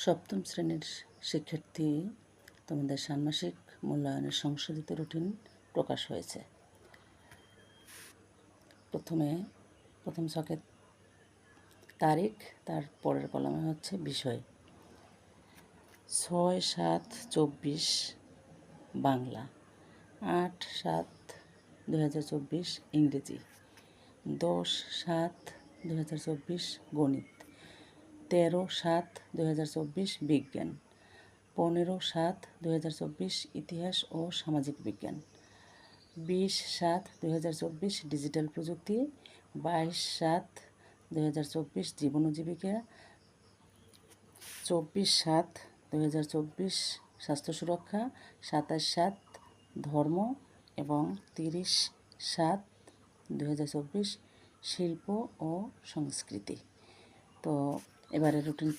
সপ্তম শ্রেণীর শিক্ষার্থী, তোমাদের ষান্মাসিক মূল্যায়নের সংশোধিত রুটিন প্রকাশ হয়েছে। প্রথম ছকে তারিখ, তার পরের কলামে হচ্ছে বিষয়। 6-7-24 বাংলা, 8-7-2024 ইংরেজি, 10-7-2024 গণিত, 13-7-2024 বিজ্ঞান, 15-7-2024 ইতিহাস ও সামাজিক বিজ্ঞান, 20-7-2024 ডিজিটাল প্রযুক্তি, 22-7-2024 জীবন ও জীবিকা, 24-7-2024 স্বাস্থ্য সুরক্ষা, 27-7 ধর্ম এবং 30-7-2024 শিল্প ও সংস্কৃতি। তো এবারে রুটিন